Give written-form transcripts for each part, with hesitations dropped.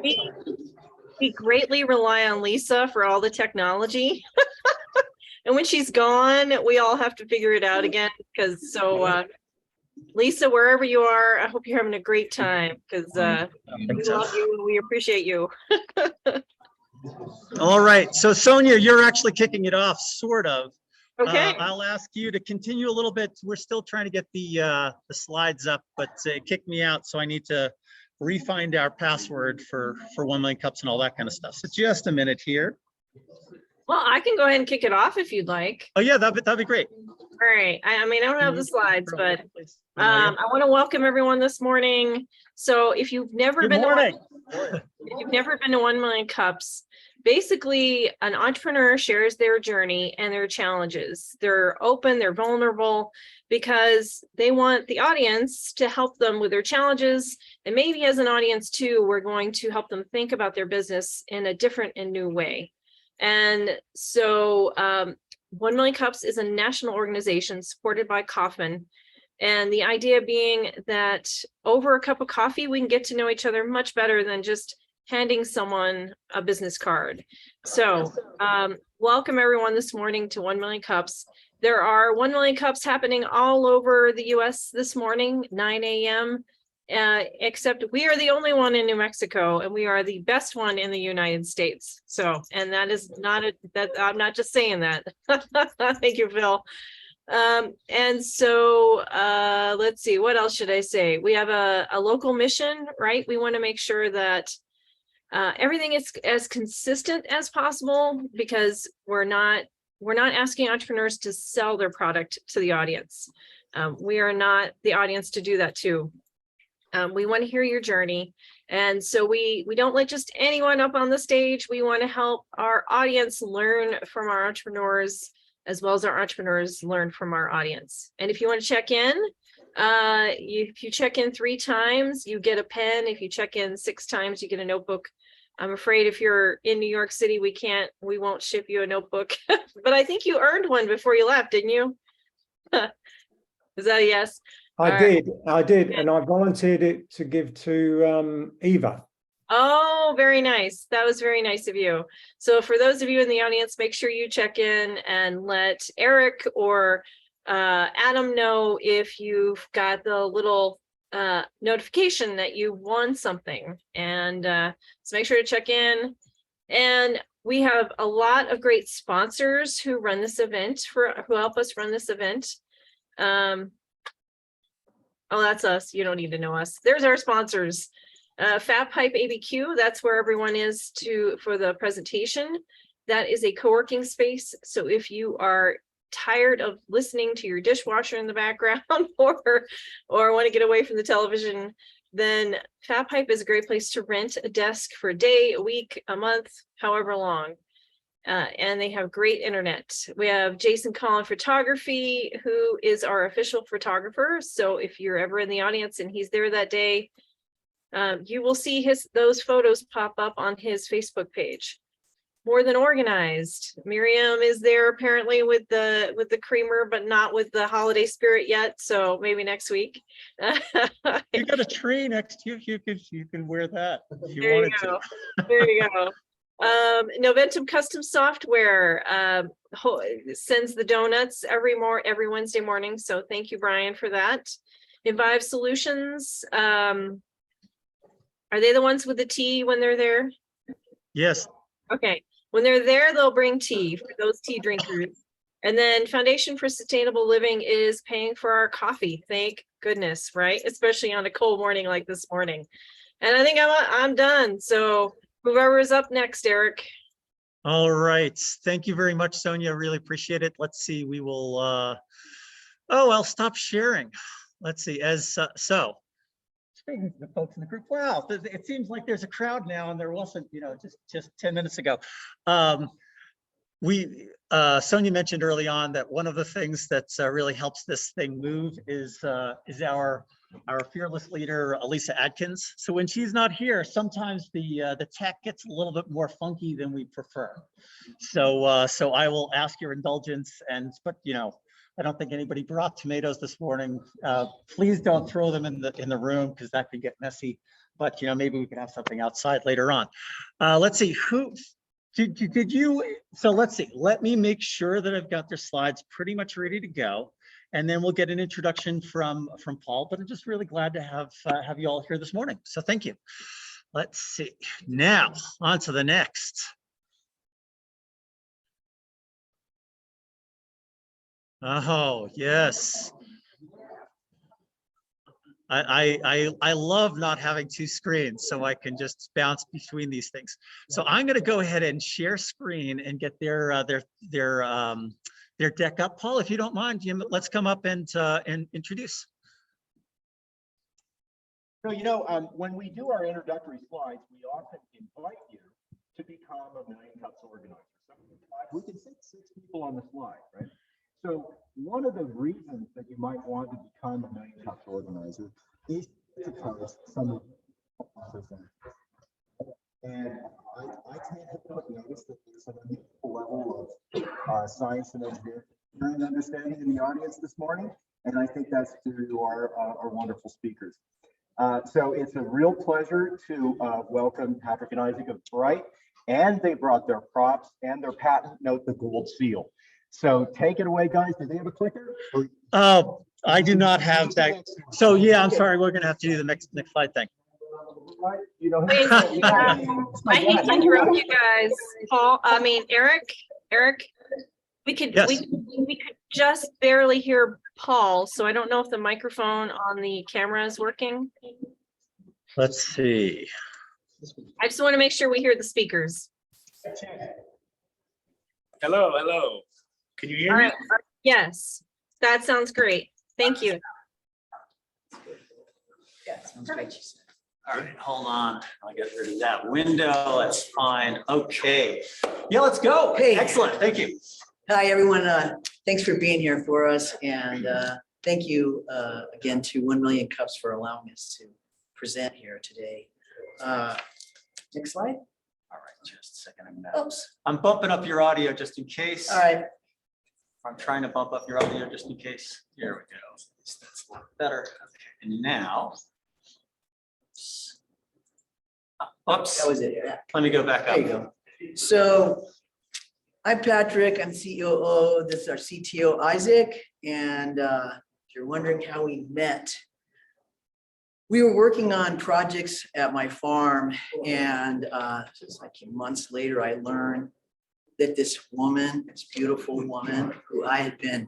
we, we greatly rely on Lisa for all the technology. And when she's gone, we all have to figure it out again. Lisa, wherever you are, I hope you're having a great time because we love you and we appreciate you. All right. So Sonia, you're actually kicking it off, sort of. Okay. I'll ask you to continue a little bit. We're still trying to get the slides up, but it kicked me out. So I need to re-find our password for 1 Million Cups and all that kind of stuff. So just a minute here. Well, I can go ahead and kick it off if you'd like. Oh yeah, that'd be great. All right. I mean, I don't have the slides, but I want to welcome everyone this morning. So if you've never been to 1 Million Cups, basically an entrepreneur shares their journey and their challenges. They're open, they're vulnerable because they want the audience to help them with their challenges. And maybe as an audience too, we're going to help them think about their business in a different and new way. And so 1 Million Cups is a national organization supported by Kauffman. And the idea being that over a cup of coffee, we can get to know each other much better than just handing someone a business card. So welcome everyone this morning to 1 Million Cups. There are 1 Million Cups happening all over the US this morning, 9 a.m. Except we are the only one in New Mexico and we are the best one in the United States. So, and that is not I'm not just saying that. Thank you, Phil. And so let's see, what else should I say? We have a local mission, right? We want to make sure that everything is as consistent as possible because we're not asking entrepreneurs to sell their product to the audience. We are not the audience to do that too. We want to hear your journey. And so we don't let just anyone up on the stage. We want to help our audience learn from our entrepreneurs as well as our entrepreneurs learn from our audience. And if you want to check in, if you check in 3 times, you get a pen. If you check in 6 times, you get a notebook. I'm afraid if you're in New York City, we won't ship you a notebook, but I think you earned one before you left, didn't you? Is that a yes? I did. And I volunteered it to give to Eva. Oh, very nice. That was very nice of you. So for those of you in the audience, make sure you check in and let Eric or Adam know if you've got the little notification that you won something. And so make sure to check in. And we have a lot of great sponsors who run this event, who help us run this event. Oh, that's us. You don't need to know us. There's our sponsors. Fat Pipe ABQ, that's where everyone is for the presentation. That is a co-working space. So if you are tired of listening to your dishwasher in the background or want to get away from the television, then Fat Pipe is a great place to rent a desk for a day, a week, a month, however long. And they have great internet. We have Jason Collin Photography, who is our official photographer. So if you're ever in the audience and he's there that day, you will see those photos pop up on his Facebook page. More Than Organized. Miriam is there apparently with the creamer, but not with the holiday spirit yet. So maybe next week. You got a tree next to you. You can wear that if you there wanted you go. to. There you go. Noventum Custom Software sends the donuts every Wednesday morning. So thank you, Brian, for that. Invive Solutions. Are they the ones with the tea when they're there? Yes. Okay. When they're there, they'll bring tea for those tea drinkers. And then Foundation for Sustainable Living is paying for our coffee. Thank goodness, right? Especially on a cold morning like this morning. And I think I'm done. So whoever is up next, Eric. All right. Thank you very much, Sonia. Really appreciate it. Let's see. We will. I'll stop sharing. Let's see. So. Speaking to the folks in the group, wow, it seems like there's a crowd now, and there wasn't, just 10 minutes ago. Sonia mentioned early on that one of the things that really helps this thing move is our fearless leader, Elisa Adkins. So when she's not here, sometimes the tech gets a little bit more funky than we prefer. So I will ask your indulgence, but I don't think anybody brought tomatoes this morning. Please don't throw them in the room because that could get messy. but maybe we could have something outside later on. Let's see, who did you, so let's see, let me make sure that I've got their slides pretty much ready to go. And then we'll get an introduction from Paul, but I'm just really glad to have you all here this morning. So thank you. Let's see, now on to the next. Oh, yes. I love not having two screens, so I can just bounce between these things. So I'm going to go ahead and share screen and get their deck up. Paul, if you don't mind, let's come up and introduce. So, when we do our introductory slides, we often invite you to become a Million Cups organizer. So we can fit 6 people on the slide, right? So one of the reasons that you might want to become a Million Cups organizer is to post some of the things. And I can't help but notice that there's an unusual level of science and engineering understanding in the audience this morning. And I think that's due to our wonderful speakers. So it's a real pleasure to welcome Patrick and Isaac of Bright, and they brought their props and their patent note, the gold seal. So take it away, guys. Do they have a clicker? Oh, I do not have that. So yeah, I'm sorry. We're going to have to do the next slide thing. I hate to interrupt you guys, Paul. I mean, Eric, we could just barely hear Paul. So I don't know if the microphone on the camera is working. Let's see. I just want to make sure we hear the speakers. Hello. Can you hear me? All right. Yes, that sounds great. Thank you. Yeah, sounds great. All right, hold on. I'll get rid of that window. That's fine. Okay. Yeah, let's go. Hey. Excellent. Thank you. Hi, everyone. Thanks for being here for us. And thank you again to 1 Million Cups for allowing us to present here today. Next slide. All right, just a second. Oops. I'm bumping up your audio just in case. All right. I'm trying to bump up your audio just in case. Here we go. That's a lot better. Okay. And now. Oops. That was it. Yeah. Let me go back up. There you go. So I'm Patrick. I'm COO. This is our CTO, Isaac. And if you're wondering how we met, we were working on projects at my farm. And just like months later, I learned that this woman, this beautiful woman who I had been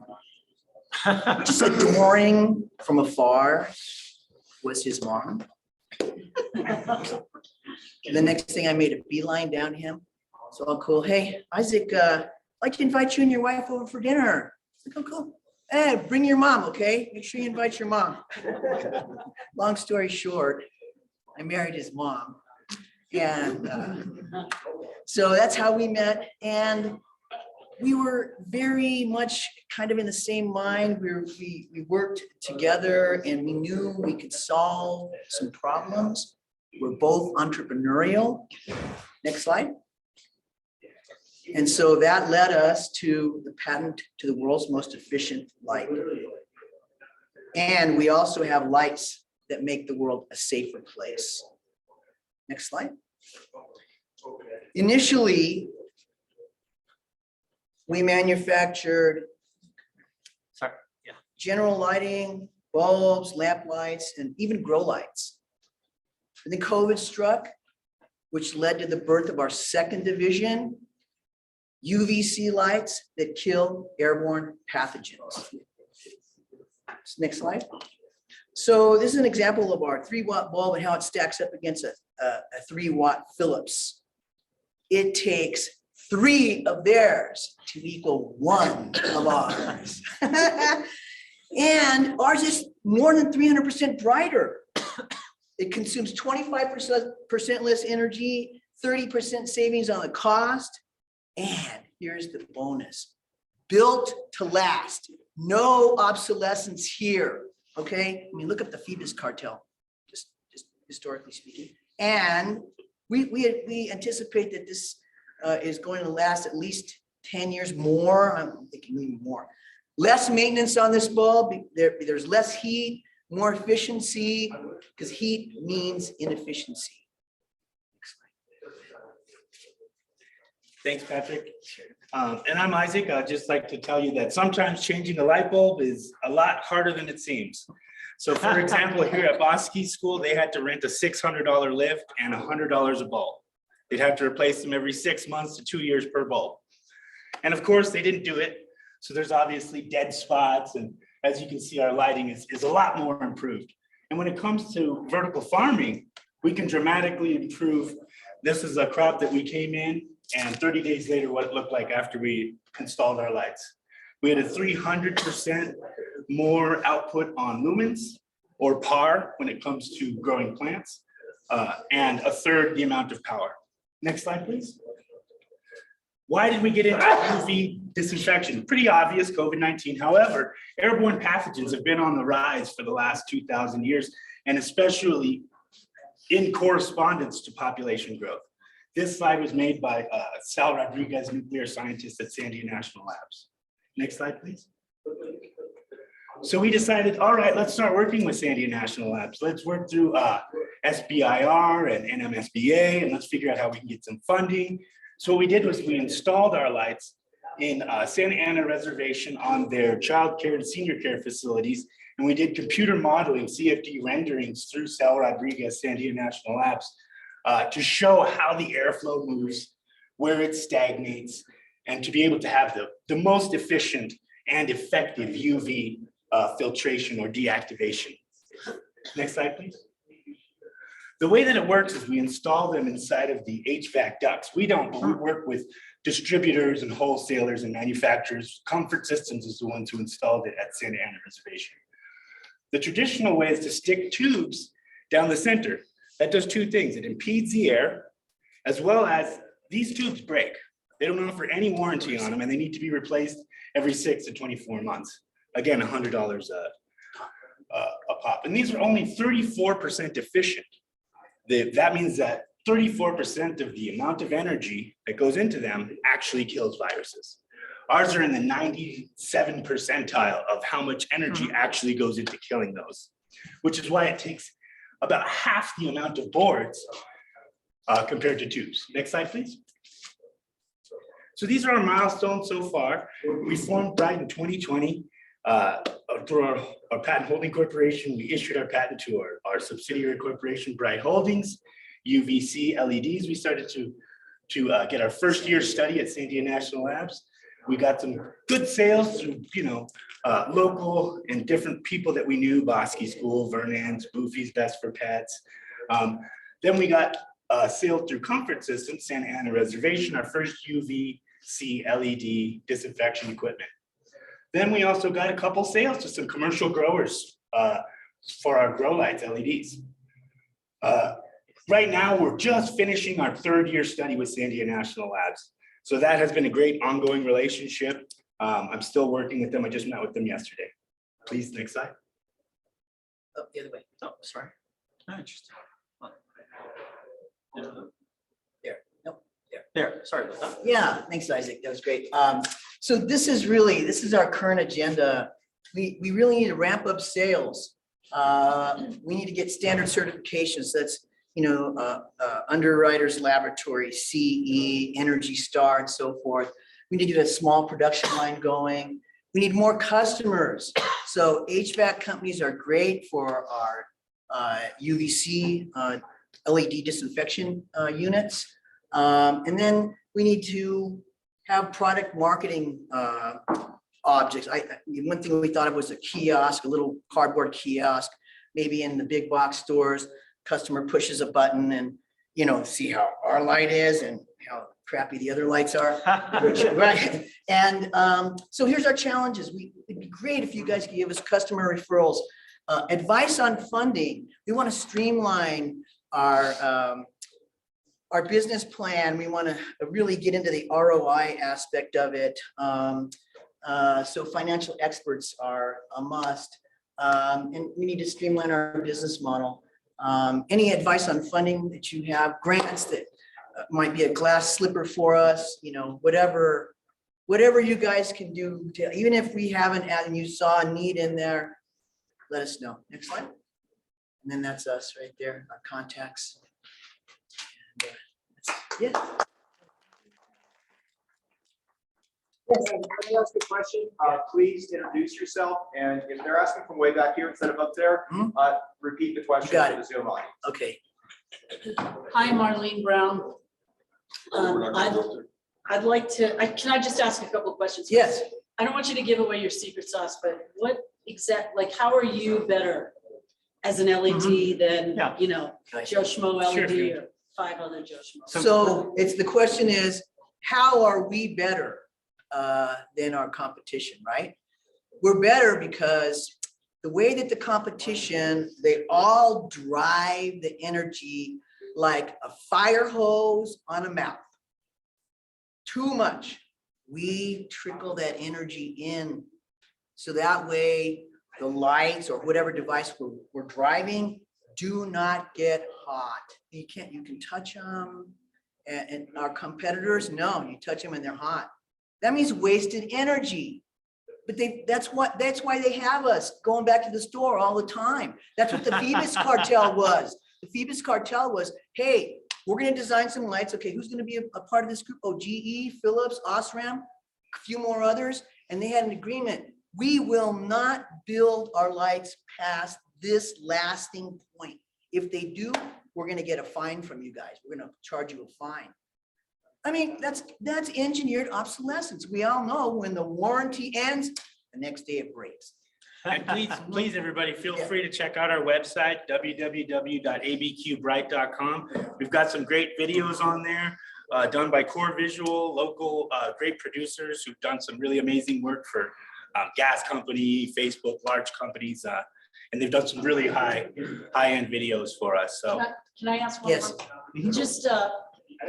just adoring from afar, was his mom. And the next thing I made a beeline down to him. So all cool. Hey, Isaac, I'd like to invite you and your wife over for dinner. Like, oh, cool. Hey, bring your mom, okay? Make sure you invite your mom. Long story short, I married his mom. And so that's how we met. And we were very much kind of in the same mind. We worked together and we knew we could solve some problems. We're both entrepreneurial. Next slide. And so that led us to the patent to the world's most efficient light. And we also have lights that make the world a safer place. Next slide. Initially, we manufactured general lighting, bulbs, lamp lights, and even grow lights. And then COVID struck, which led to the birth of our second division, UVC lights that kill airborne pathogens. Next slide. So this is an example of our 3-watt bulb and how it stacks up against a 3-watt Philips. It takes 3 of theirs to equal 1 of ours. And ours is more than 300% brighter. It consumes 25% less energy, 30% savings on the cost. And here's the bonus. Built to last. No obsolescence here. Okay? I mean, look up the Phoebus cartel, just historically speaking. And we anticipate that this is going to last at least 10 years more. I'm thinking even more. Less maintenance on this bulb. There's less heat, more efficiency, because heat means inefficiency. Thanks, Patrick. And I'm Isaac. I'd just like to tell you that sometimes changing a light bulb is a lot harder than it seems. So for example, here at Bosque School, they had to rent a $600 lift and $100 a bulb. They'd have to replace them every 6 months to 2 years per bulb. And of course, they didn't do it. So there's obviously dead spots. And as you can see, our lighting is a lot more improved. And when it comes to vertical farming, we can dramatically improve. This is a crop that we came in, and 30 days later, what it looked like after we installed our lights. We had a 300% more output on lumens or PAR when it comes to growing plants, and a third the amount of power. Next slide, please. Why did we get into UV disinfection? Pretty obvious, COVID-19. However, airborne pathogens have been on the rise for the last 2,000 years, and especially in correspondence to population growth. This slide was made by Sal Rodriguez, nuclear scientist at Sandia National Labs. Next slide, please. So we decided, all right, let's start working with Sandia National Labs. Let's work through SBIR and NMSBA, and let's figure out how we can get some funding. So what we did was we installed our lights in Santa Ana Reservation on their child care and senior care facilities. And we did computer modeling, CFD renderings through Sal Rodriguez, Sandia National Labs, to show how the airflow moves, where it stagnates, and to be able to have the most efficient and effective UV filtration or deactivation. Next slide, please. The way that it works is we install them inside of the HVAC ducts. We don't, but we work with distributors and wholesalers and manufacturers. Comfort Systems is the ones who installed it at Santa Ana Reservation. The traditional way is to stick tubes down the center. That does two things. It impedes the air, as well as these tubes break. They don't offer any warranty on them, and they need to be replaced every 6 to 24 months. Again, $100 a pop. And these are only 34% efficient. That means that 34% of the amount of energy that goes into them actually kills viruses. Ours are in the 97th percentile of how much energy actually goes into killing those, which is why it takes about half the amount of boards compared to tubes. Next slide, please. So these are our milestones so far. We formed Bright in 2020 through our patent holding corporation. We issued our patent to our subsidiary corporation, Bright Holdings, UVC LEDs. We started to get our first year study at Sandia National Labs. We got some good sales through, local and different people that we knew, Bosque School, Vernon's, Boofy's Best for Pets. Then we got sale through Comfort Systems, Santa Ana Reservation, our first UVC LED disinfection equipment. Then we also got a couple sales to some commercial growers for our grow lights LEDs. Right now, we're just finishing our 3rd year study with Sandia National Labs. So that has been a great ongoing relationship. I'm still working with them. I just met with them yesterday. Please, next slide. Oh, the other way. Oh, sorry. Oh, interesting. There. Nope. There, sorry about that. Yeah, thanks, Isaac. That was great. So this is our current agenda. We really need to ramp up sales. We need to get standard certifications. That's, Underwriters Laboratory, CE, Energy Star, and so forth. We need to get a small production line going. We need more customers. So HVAC companies are great for our UVC LED disinfection units. And then we need to have product marketing objects. One thing we thought of was a kiosk, a little cardboard kiosk, maybe in the big box stores. Customer pushes a button and, see how our light is and how crappy the other lights are. Right. And so here's our challenges. It'd be great if you guys could give us customer referrals, advice on funding. We want to streamline our business plan. We want to really get into the ROI aspect of it. So financial experts are a must. And we need to streamline our business model. Any advice on funding that you have, grants that might be a glass slipper for us, whatever you guys can do to, even if we haven't, and you saw a need in there, let us know. Next slide. And then that's us right there, our contacts. And, yeah. Yes, and let me ask a question. Please introduce yourself, and if they're asking from way back here instead of up there, Mhm. repeat the question got for the Zoom audience. Okay. Hi, Marlene Brown. I'd like to, can I just ask a couple of questions? Yes. I don't want you to give away your secret sauce, but what like, how are you better as an LED than, Yeah. you know, Joe Schmo LED Sure. or 5 other Joe Schmo? So it's the question is, how are we better than our competition, right? We're better because the way that the competition, they all drive the energy like a fire hose on a mouth. Too much. We trickle that energy in. So that way the lights or whatever device we're driving do not get hot. You can touch them. And our competitors, no, you touch them and they're hot. That means wasted energy. But that's why they have us going back to the store all the time. That's what the Phoebus cartel was. The Phoebus cartel was, hey, we're gonna design some lights. Okay, who's gonna be a part of this group? Oh, GE, Philips, Osram, a few more others. And they had an agreement. We will not build our lights past this lasting point. If they do, we're gonna get a fine from you guys. We're gonna charge you a fine. I mean, that's engineered obsolescence. We all know when the warranty ends, the next day it breaks. And please, everybody, feel free to check out our website, www.abqbright.com. We've got some great videos on there, done by Core Visual, local great producers who've done some really amazing work for gas company, Facebook, large companies, and they've done some really high-end videos for us. So Can I ask one Yes. more? Just,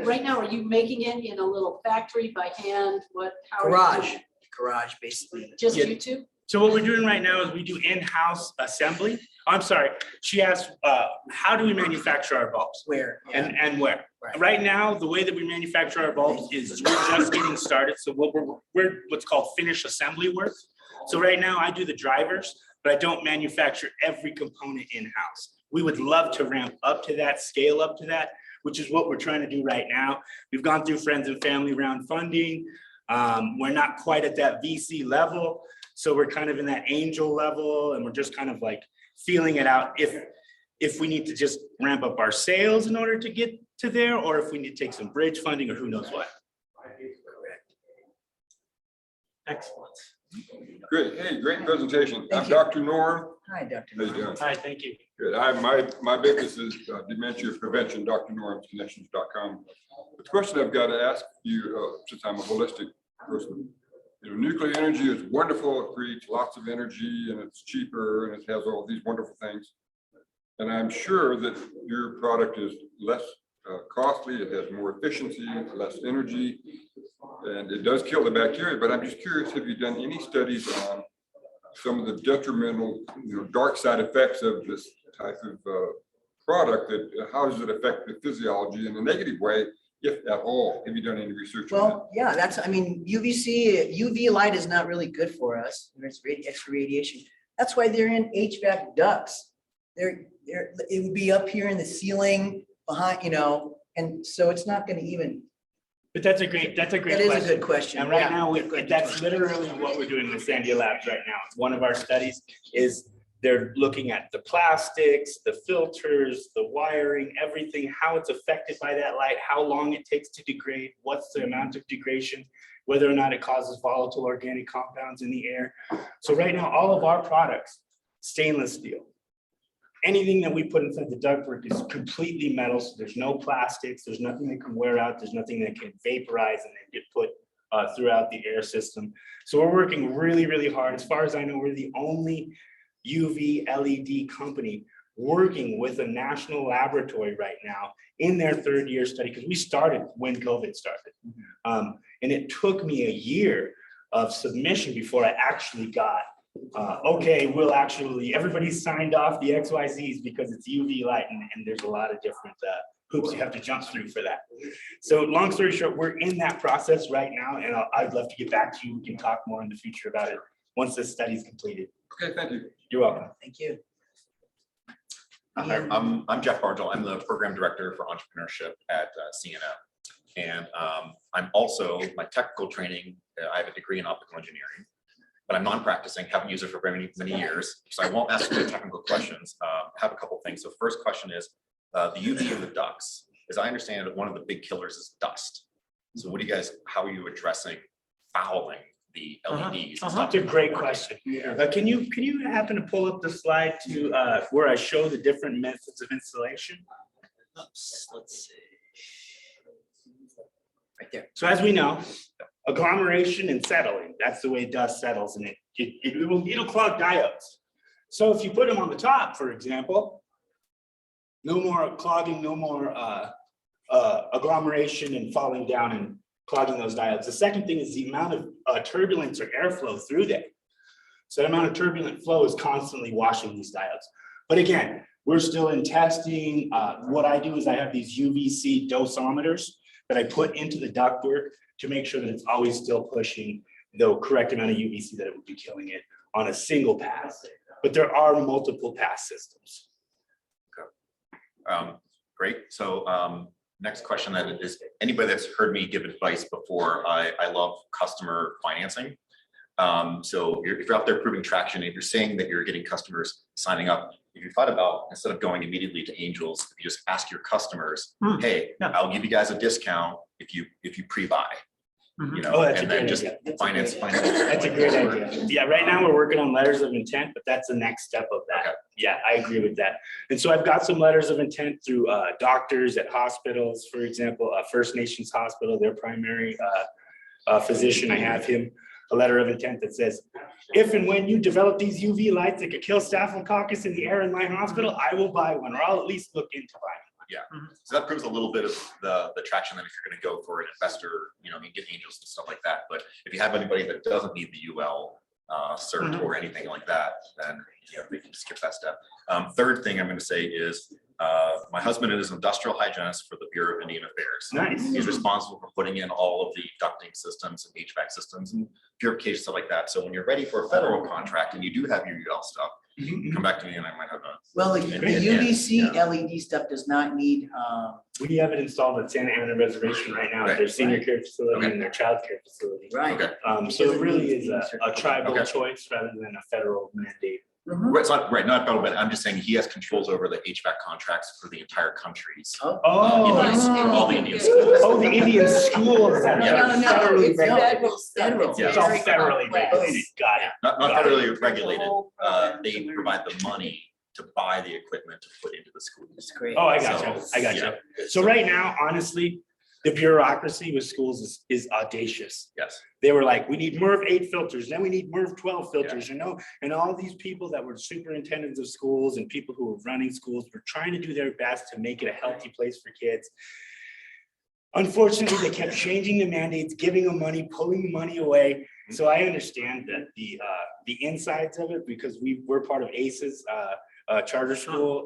right now, are you making it in a little factory by hand? How are you Garage, doing? garage, basically. Just Yeah. you two? So what we're doing right now is we do in-house assembly. I'm sorry, she asked, how do we manufacture our bulbs Where? and where? Right. Right now, the way that we manufacture our bulbs is we're just getting started. So we're what's called finished assembly work. So right now I do the drivers, but I don't manufacture every component in-house. We would love to ramp up to that, scale up to that, which is what we're trying to do right now. We've gone through friends and family round funding. We're not quite at that VC level. So we're kind of in that angel level, and we're just kind of like feeling it out if we need to just ramp up our sales in order to get to there, or if we need to take some bridge funding or who knows what. Excellent. Great, hey, great presentation. Thank I'm you. Dr. Norm. Hi, Dr. How you doing? Hi, thank you. Good. My business is dementia prevention, drnormsconnections.com. The question I've got to ask you, since I'm a holistic person, you know, nuclear energy is wonderful. It creates lots of energy and it's cheaper and it has all these wonderful things. And I'm sure that your product is less costly. It has more efficiency, less energy, and it does kill the bacteria. But I'm just curious, have you done any studies on some of the detrimental, you know, dark side effects of this type of product? That how does it affect the physiology in a negative way, if at all? Have you done any research on that? Well, yeah, I mean, UV light is not really good for us. It's extra radiation. That's why they're in HVAC ducts. It would be up here in the ceiling behind, you know, and so it's not going to even. But that's a great That question. is a good question. And right Yeah. now, that's literally what we're doing with Sandia Labs right now. It's one of our studies is they're looking at the plastics, the filters, the wiring, everything, how it's affected by that light, how long it takes to degrade, what's the amount of degradation, whether or not it causes volatile organic compounds in the air. So right now, all of our products, stainless steel. Anything that we put inside the ductwork is completely metal, so there's no plastics, there's nothing that can wear out, there's nothing that can vaporize and then get put throughout the air system. So we're working really, really hard. As far as I know, we're the only UV LED company working with a national laboratory right now in their 3rd year study, because we started when COVID started. And it took me a year of submission before I actually got okay, we'll actually, everybody signed off the XYZs because it's UV light and there's a lot of different hoops you have to jump through for that. So long story short, we're in that process right now, and I'd love to get back to you. We can talk more in the future about it once this study is completed. Okay, thank you. You're welcome. Thank you. Hi, I'm Jeff Bargel. I'm the program director for entrepreneurship at CNO. And I'm also, my technical training, I have a degree in optical engineering, but I'm non-practicing, haven't used it for very many years. So I won't ask you technical questions. I have a couple things. So first question is the UV in the ducts. As I understand it, one of the big killers is dust. So what do you guys, how are you addressing fouling the LEDs? That's a great question. Can you happen to pull up the slide to where I show the different methods of installation? Oops, let's see. Right there. So as we know, agglomeration and settling, that's the way dust settles, and it'll clog diodes. So if you put them on the top, for example, no more clogging, no more agglomeration and falling down and clogging those diodes. The second thing is the amount of turbulence or airflow through there. So the amount of turbulent flow is constantly washing these diodes. But again, we're still in testing. What I do is I have these UVC dosimeters that I put into the ductwork to make sure that it's always still pushing the correct amount of UVC that it would be killing it on a single pass. But there are multiple pass systems. Great. So next question then is, anybody that's heard me give advice before, I love customer financing. So if you're out there proving traction, if you're saying that you're getting customers signing up, if you thought about, instead of going immediately to angels, if you just ask your customers, hey, I'll give you guys a discount if you pre-buy. You know, and then just finance. That's a great idea. Yeah, right now we're working on letters of intent, but that's the next step of that. Okay. Yeah, I agree with that. And so I've got some letters of intent through doctors at hospitals, for example, First Nations Hospital, their primary physician. I have him a letter of intent that says, if and when you develop these UV lights that could kill Staphylococcus in the air in my hospital, I will buy one, or I'll at least look into buying one. Yeah, so that proves a little bit of the traction that if you're going to go for an investor, you know, you get angels and stuff like that. But if you have anybody that doesn't need the UL cert or anything like that, then you know, they can skip that step. Third thing I'm going to say is my husband is an industrial hygienist for the Bureau of Indian Affairs. Nice. He's responsible for putting in all of the ducting systems and HVAC systems and purification stuff like that. So when you're ready for a federal contract and you do have your UL stuff, come back to me and I might have a. Well, the UVC LED stuff does not need. We have it installed at Santa Ana Reservation right now at their senior care facility and their child care facility. Right. Okay. So it really is a tribal choice rather than a federal mandate. It's not federal, but I'm just saying he has controls over the HVAC contracts for the entire countries. All the Indian schools. Oh, the Indian schools. No, it's federal. It's all federally regulated. Got it. Not federally regulated. They provide the money to buy the equipment to put into the schools. That's great. Oh, I got you. So right now, honestly, the bureaucracy with schools is audacious. Yes. They were like, we need MERV 8 filters, then we need MERV 12 filters, you know, and all these people that were superintendents of schools and people who were running schools were trying to do their best to make it a healthy place for kids. Unfortunately, they kept changing the mandates, giving them money, pulling the money away. So I understand that the insides of it, because we're part of ACES, charter school,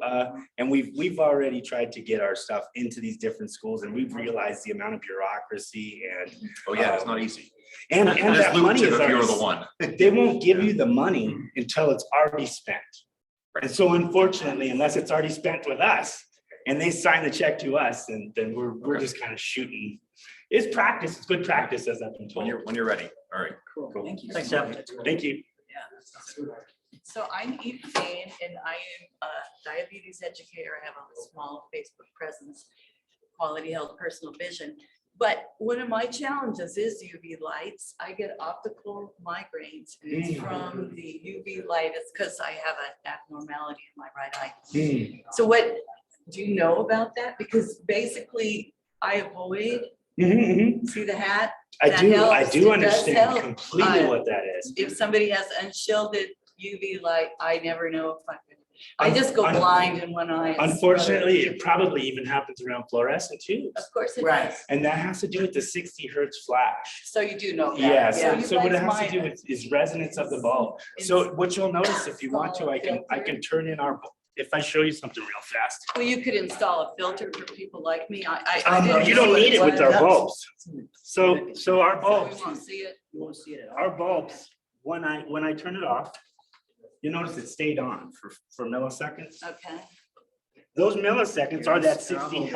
and we've already tried to get our stuff into these different schools, and we've realized the amount of bureaucracy and it's not easy. And that money is if you're the one. They won't give you the money until it's already spent. And so unfortunately, unless it's already spent with us and they sign the check to us, and then we're just kind of shooting. It's practice. It's good practice, as I've been told. When you're ready. All right. Cool. Thank you. Thanks, Jeff. Thank you. Yeah. So I'm Eve Jane, and I am a diabetes educator. I have a small Facebook presence, Quality Health Personal Vision. But one of my challenges is UV lights. I get optical migraines, and it's from the UV light. It's because I have an abnormality in my right eye. So what do you know about that? Because basically I avoid, see the hat? I That do helps. understand completely what that is. If somebody has unshielded UV light, I never know if I just go blind in one eye. Unfortunately, it probably even happens around fluorescent tubes. Of course it Right. does. And that has to do with the 60 hertz flash. So you do know that. Yeah, you so what it guys has to might- do with is resonance of the bulb. So what you'll notice, if you want to, I can turn in our, if I show you something real fast. Well, you could install a filter for people like me. You don't need it with our bulbs. So our So we bulbs, won't see it. You won't see it at all. our bulbs, when I turn it off, you notice it stayed on for milliseconds. Okay. Those milliseconds are that 60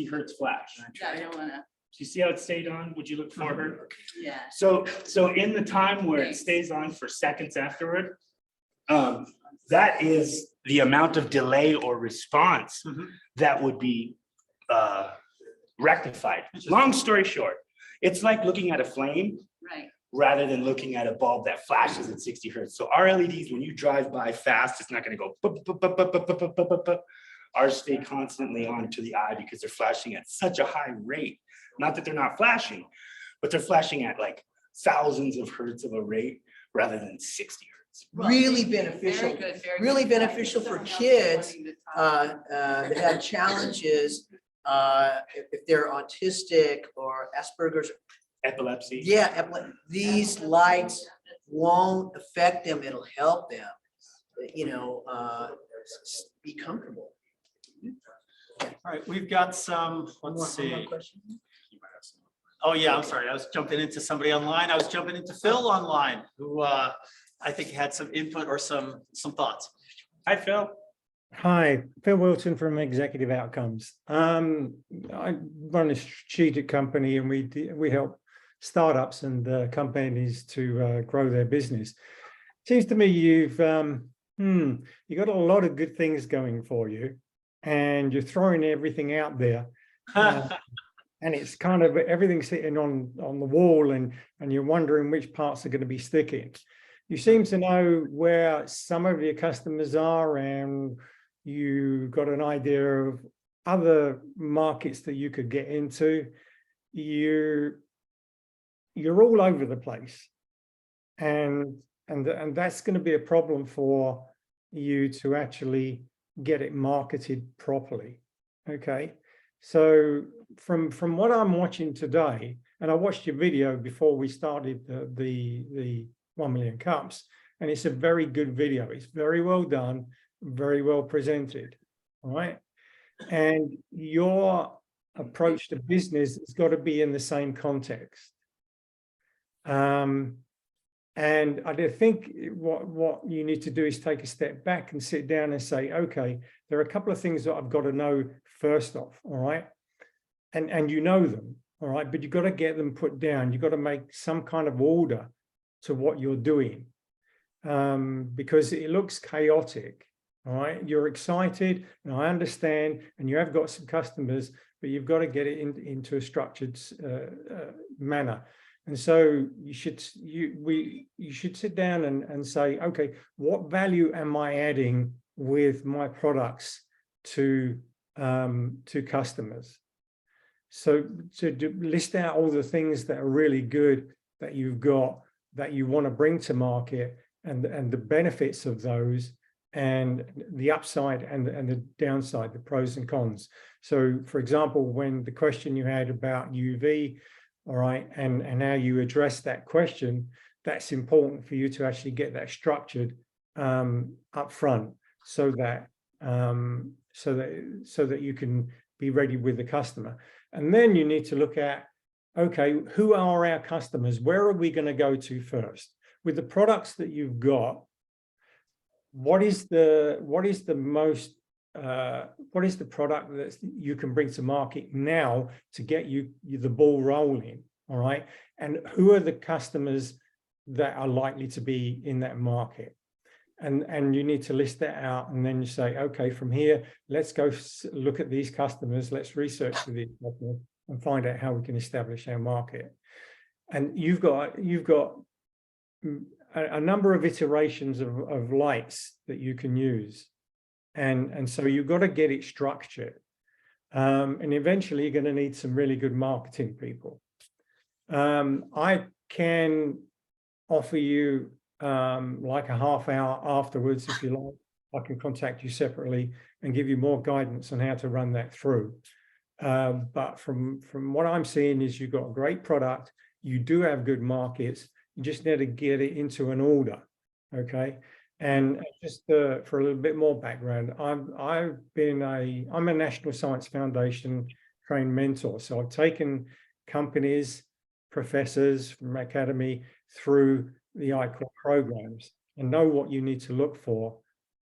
hertz flash. I don't wanna, You see how it stayed on? Would you look for her? yeah. So in the time where it stays on for seconds afterward, that is the amount of delay or response that would be rectified. Long story short, it's like looking at a flame Right. rather than looking at a bulb that flashes at 60 hertz. So our LEDs, when you drive by fast, it's not going to go bup, bup, bup, bup, bup, bup, bup, bup, bup. Ours stay constantly on to the eye because they're flashing at such a high rate. Not that they're not flashing, but they're flashing at like thousands of hertz of a rate rather than 60 hertz. Really Very beneficial, good, very really good. beneficial for kids that have challenges, if they're autistic or Asperger's. Epilepsy. Yeah, these lights won't affect them. It'll help them, be comfortable. All right, we've got some, let's see. Oh, yeah, I'm sorry. I was jumping into somebody online. I was jumping into Phil online, who I think had some input or some thoughts. Hi, Phil. Hi, Phil Wilson from Executive Outcomes. I run a strategic company and we help startups and companies to grow their business. Seems to me you've got a lot of good things going for you, and you're throwing everything out there, and it's kind of everything sitting on the wall, and you're wondering which parts are going to be sticking. You seem to know where some of your customers are, and you got an idea of other markets that you could get into. You're all over the place, and that's going to be a problem for you to actually get it marketed properly. Okay, so from what I'm watching today, and I watched your video before we started the 1 Million Cups, and it's a very good video. It's very well done, very well presented. All right, and your approach to business has got to be in the same context. And I think what you need to do is take a step back and sit down and say, okay, there are a couple of things that I've got to know first off, all right? And you know them, all right? But you've got to get them put down. You've got to make some kind of order to what you're doing, because it looks chaotic, all right? You're excited, and I understand, and you have got some customers, but you've got to get it into a structured manner. And so you should sit down and say, okay, what value am I adding with my products to customers? So to list out all the things that are really good that you've got that you want to bring to market, and the benefits of those, and the upside and the downside, the pros and cons. So, for example, when the question you had about UV, all right, and how you address that question, that's important for you to actually get that structured up front, so that you can be ready with the customer. And then you need to look at, okay, who are our customers? Where are we going to go to first? With the products that you've got, what is the product that you can bring to market now to get you the ball rolling, all right? And who are the customers that are likely to be in that market? And you need to list that out, and then you say, okay, from here, let's go look at these customers, let's research with these customers and find out how we can establish our market. And you've got a number of iterations of lights that you can use. And so you've got to get it structured. And eventually you're going to need some really good marketing people. I can offer you like a half hour afterwards, if you like. I can contact you separately and give you more guidance on how to run that through. But from what I'm seeing is you've got a great product. You do have good markets. You just need to get it into an order, okay? And just for a little bit more background, I'm a National Science Foundation trained mentor. So I've taken companies, professors from academy through the ICOR programs. and know what you need to look for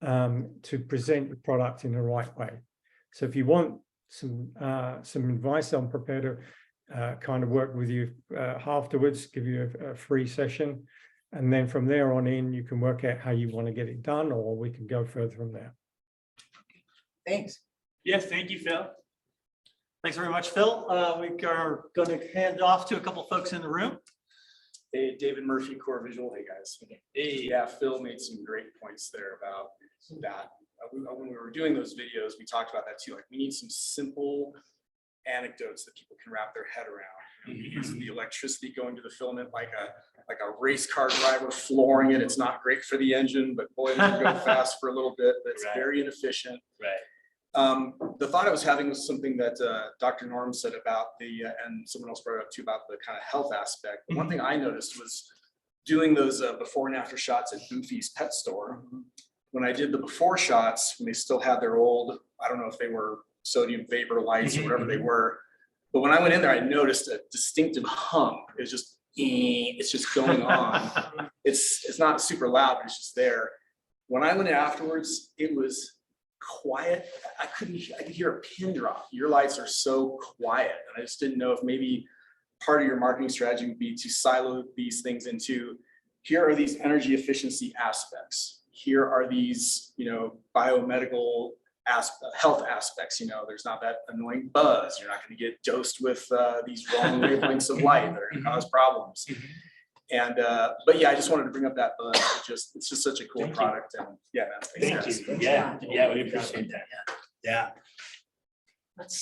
to present your product in the right way. So if you want some advice, I'm prepared to kind of work with you afterwards, give you a free session. And then from there on in, you can work out how you want to get it done, or we can go further from there. Thanks. Yes, thank you, Phil. Thanks very much, Phil. We are going to hand off to a couple folks in the room. Hey, David Murphy, Core Visual. Hey, guys. Hey, yeah, Phil made some great points there about that. When we were doing those videos, we talked about that too. Like, we need some simple anecdotes that people can wrap their head around. We use the electricity going to the filament like a race car driver flooring it. It's not great for the engine, but boy, it can go fast for a little bit. But it's very inefficient. Right. The thought I was having was something that Dr. Norm said about and someone else brought it up too, about the kind of health aspect. But one thing I noticed was doing those before and after shots at Goofy's pet store. When I did the before shots, when they still had their old, I don't know if they were sodium vapor lights or whatever they were, but when I went in there, I noticed a distinctive hum. It's just going on. It's not super loud, but it's just there. When I went in afterwards, it was quiet. I could hear a pin drop. Your lights are so quiet, and I just didn't know if maybe part of your marketing strategy would be to silo these things into, here are these energy efficiency aspects. Here are these, biomedical health aspects. There's not that annoying buzz. You're not going to get dosed with these wrong wavelengths of light that are going to cause problems. And but yeah, I just wanted to bring up that buzz. It's just such a cool product. And yeah, man, Thank you. Yeah, we appreciate that. Yeah.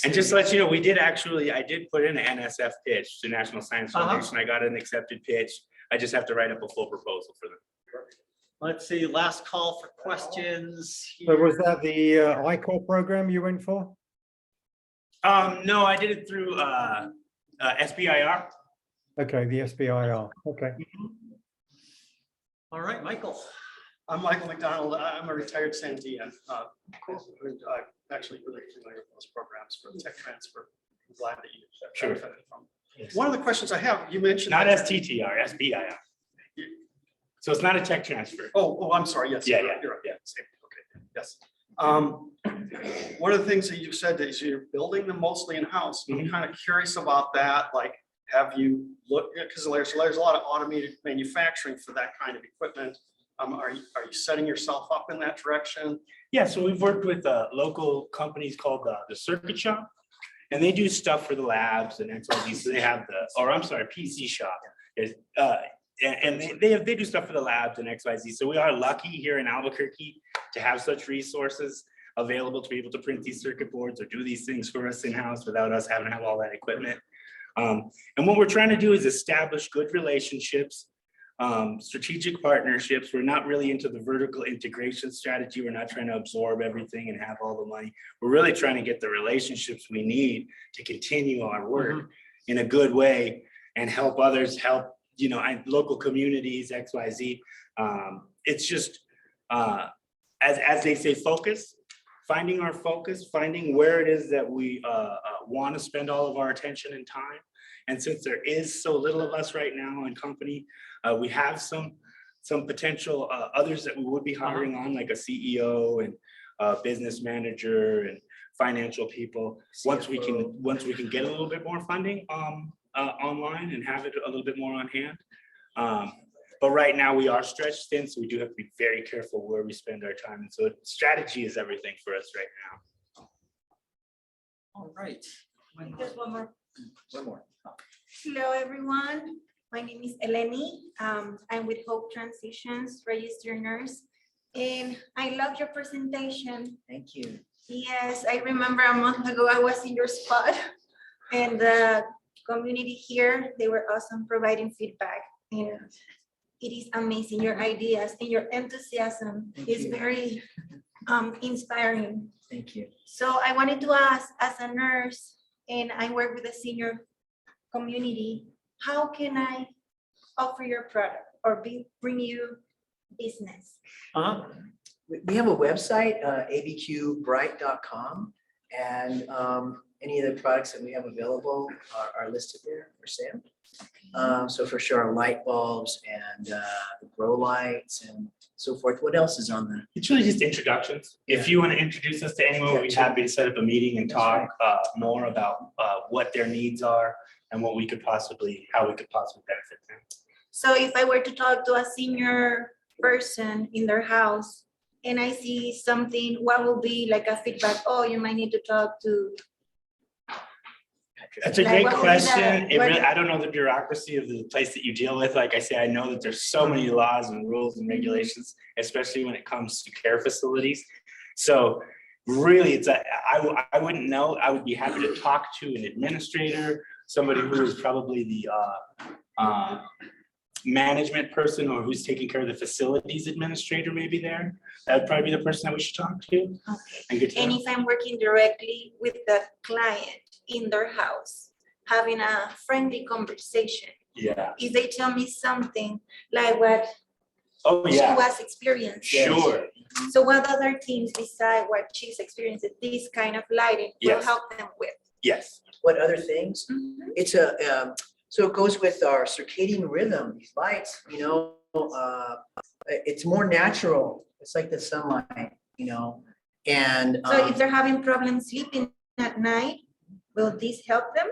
And just to let you know, I did put in an NSF pitch to National Science Foundation. I got an accepted pitch. I just have to write up a full proposal for them. Let's see, last call for questions. So was that the ICOR program you went for? No, I did it through SBIR. Okay, the SBIR. Okay. All right, Michael. I'm Michael McDonald. I'm a retired Sandian. I'm actually really familiar with those programs for tech transfer. I'm glad that you benefited from. Yes. One of the questions I have, you mentioned not STTR, SBIR. So it's not a tech transfer. Oh, I'm sorry. Yes. Yeah, you're right. Yeah. Same. Okay. Yes. One of the things that you said is you're building them mostly in-house. I'm kind of curious about that. Like, have you looked, because there's a lot of automated manufacturing for that kind of equipment. Are you setting yourself up in that direction? Yeah, so we've worked with local companies called the Circuit Shop, and they do stuff for the labs and XYZ. So they have PC Shop. And they do stuff for the labs and XYZ. So we are lucky here in Albuquerque to have such resources available to be able to print these circuit boards or do these things for us in-house without us having to have all that equipment. And what we're trying to do is establish good relationships, strategic partnerships. We're not really into the vertical integration strategy. We're not trying to absorb everything and have all the money. We're really trying to get the relationships we need to continue our work in a good way and help others, help local communities, XYZ. It's just, as they say, finding our focus, finding where it is that we want to spend all of our attention and time. And since there is so little of us right now in company, we have some potential others that we would be hiring on, like a CEO and a business manager and financial people. Once we can get a little bit more funding online and have it a little bit more on hand. But right now we are stretched thin, so we do have to be very careful where we spend our time. And so strategy is everything for us right now. All right. Just one more. One more. Hello, everyone. My name is Eleni. I'm with Hope Transitions, registered nurse. And I love your presentation. Thank you. Yes, I remember a month ago I was in your spot, and the community here, they were awesome providing feedback. And it is amazing. Your ideas and your enthusiasm is very inspiring. Thank you. So I wanted to ask, as a nurse, and I work with the senior community, how can I offer your product or bring you business? We have a website, abqbright.com, and any of the products that we have available are listed there for sale. So for sure, our light bulbs and the grow lights and so forth. What else is on there? It's really just introductions. If you want to introduce us to anyone, we'd be happy to set up a meeting and talk more about what their needs are and what we could possibly, how we could possibly benefit them. So if I were to talk to a senior person in their house and I see something, what will be like a feedback? Oh, you might need to talk to. That's a Like, great what would be that? question. It What- really, I don't know the bureaucracy of the place that you deal with. Like I say, I know that there's so many laws and rules and regulations, especially when it comes to care facilities. So really, I wouldn't know. I would be happy to talk to an administrator, somebody who is probably the management person or who's taking care of the facilities administrator maybe there. That would probably be the person that we should talk to. Okay. And get to And know. if I'm working directly with the client in their house, having a friendly conversation, Yeah. if they tell me something like what Oh, she yeah. was experiencing. Sure. So what other things beside what she's experiencing, this kind of lighting will Yes. help them with? Yes. What other things? Mhm. It's so it goes with our circadian rhythm, these lights, you know, it's more natural. It's like the sunlight, you know, and. So if they're having problems sleeping at night, will this help them?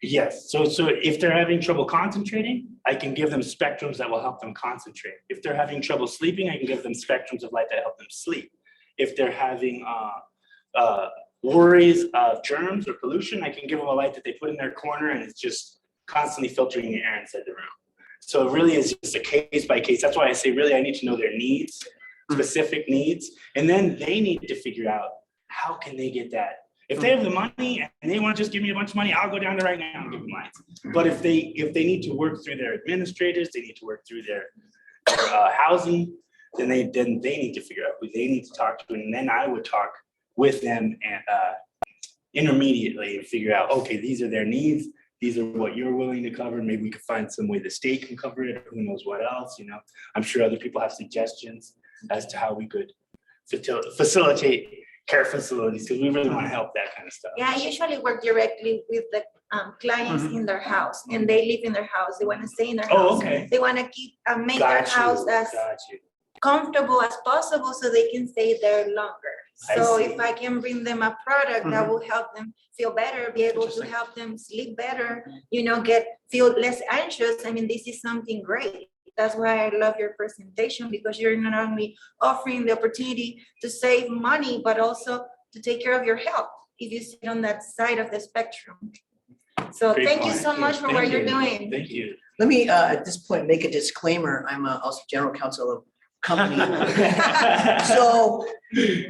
Yes, so if they're having trouble concentrating, I can give them spectrums that will help them concentrate. If they're having trouble sleeping, I can give them spectrums of light that help them sleep. If they're having worries of germs or pollution, I can give them a light that they put in their corner and it's just constantly filtering the air inside the room. So it really is just a case by case. That's why I say really I need to know their needs, specific needs, and then they need to figure out how can they get that. If they have the money and they want to just give me a bunch of money, I'll go down there right now and give them lights. But if they need to work through their administrators, they need to work through their housing, then they need to figure out who they need to talk to, and then I would talk with them and intermediately and figure out, okay, these are their needs. These are what you're willing to cover. Maybe we could find some way the state can cover it. Who knows what else, you know? I'm sure other people have suggestions as to how we could facilitate care facilities, because we really want to help that kind of stuff. Yeah, I usually work directly with the clients in their house, and they live in their house. They want to stay in their house. Oh, okay. They want to make their house as comfortable as possible so they can stay there longer. So if I can bring them a product that will help them feel better, be able to help them sleep better, you know, feel less anxious. I mean, this is something great. That's why I love your presentation, because you're not only offering the opportunity to save money, but also to take care of your health if you sit on that side of the spectrum. So Great thank you point. so much for what you're doing. Thank you. Let me, at this point, make a disclaimer. I'm also general counsel of company. So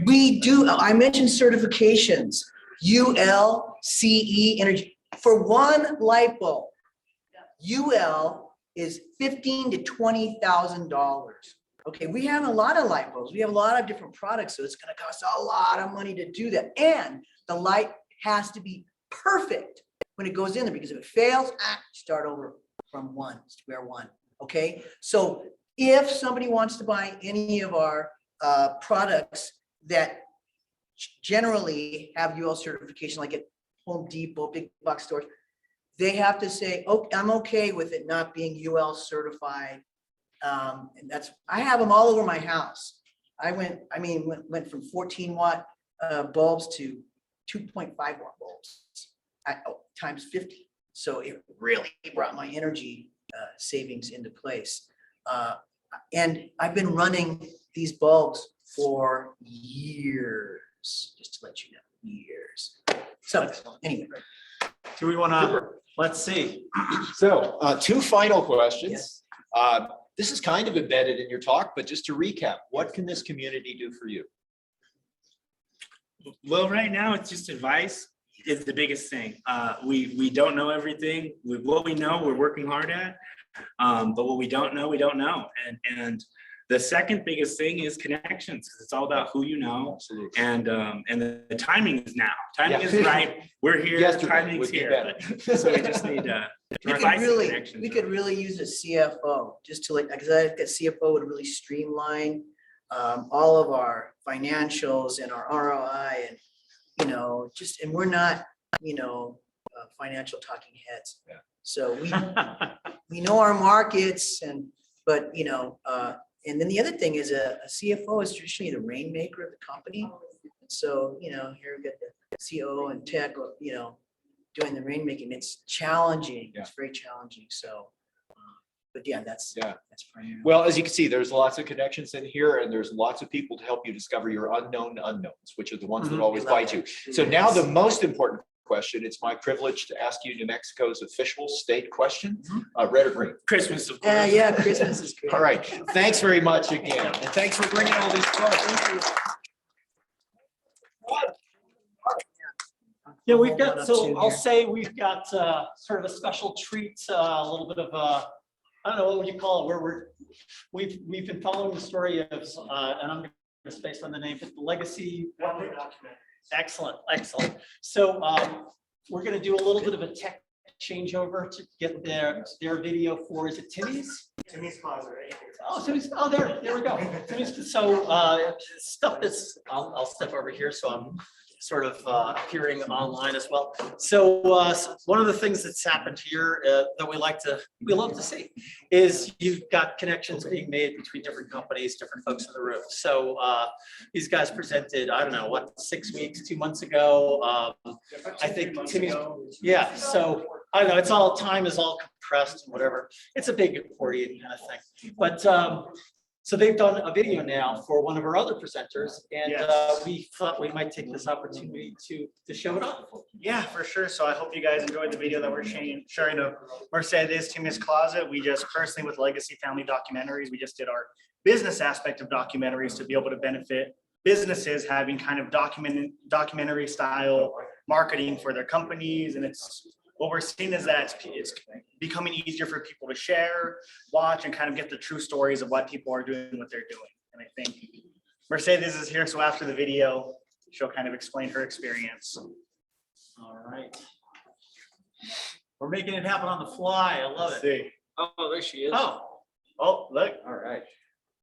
we do, I mentioned certifications, UL, CE, energy. For one light bulb, UL is $15,000 to $20,000. Okay, we have a lot of light bulbs. We have a lot of different products, so it's gonna cost a lot of money to do that. And the light has to be perfect when it goes in there, because if it fails, start over from square one, okay? So if somebody wants to buy any of our products that generally have UL certification, like at Home Depot, big box stores, they have to say, oh, I'm okay with it not being UL certified. And I have them all over my house. I went from 14 watt bulbs to 2.5 watt bulbs times 50. So it really brought my energy savings into place. And I've been running these bulbs for years, just to let you know, years. So anyway. Do we want to, let's see. So two final questions. This is kind of embedded in your talk, but just to recap, what can this community do for you? Well, right now it's just advice is the biggest thing. We don't know everything. What we know, we're working hard at. But what we don't know, we don't know. And the second biggest thing is connections, because it's all about who you know. Absolutely. And the timing is now. Timing is right. We're here. Timing's here. So we just need We could really use a CFO just to because I think a CFO would really streamline all of our financials and our ROI, and and we're not financial talking heads. Yeah. So we know our markets but and then the other thing is a CFO is traditionally the rainmaker of the company. So, here we got the COO and tech, doing the rainmaking. It's challenging. Yeah. It's very challenging. So, but yeah, that's primarily. Well, as you can see, there's lots of connections in here and there's lots of people to help you discover your unknown unknowns, which are the ones that always bite you. So now the most important question, it's my privilege to ask you New Mexico's official state question, red or green? Christmas, of course. Yeah, Christmas is great. All right, thanks very much again. And thanks for bringing all these questions. Yeah, we've got, so I'll say we've got sort of a special treat, a little bit of I don't know, what would you call it, where we've been following the story of, and I'm going to space on the name, but the Legacy Family Documentaries. Excellent, excellent. So we're going to do a little bit of a tech changeover to get their video for, is it Timmie's? Timmie's Closet, right? Oh, Timmie's, oh, there we go. Timmie's, so stuff that's, I'll step over here so I'm sort of appearing online as well. So one of the things that's happened here that we love to see is you've got connections being made between different companies, different folks in the room. So these guys presented, I don't know, what, 6 weeks, 2 months ago. I think Timmie's, yeah. So I don't know, it's all, time is all compressed and whatever. It's a big accordion kind of thing. But so they've done a video now for one of our other presenters, and we thought we might take this opportunity to show it off. Yeah, for sure. So I hope you guys enjoyed the video that we're sharing of Mercedes Timmie's Closet. We just personally, with Legacy Family Documentaries, we just did our business aspect of documentaries to be able to benefit businesses having kind of documentary style marketing for their companies. And what we're seeing is that it's becoming easier for people to share, watch, and kind of get the true stories of what people are doing, what they're doing. And I think Mercedes is here, so after the video, she'll kind of explain her experience. All right. We're making it happen on the fly. I love it. See. Oh, there she is. Oh, look. All right.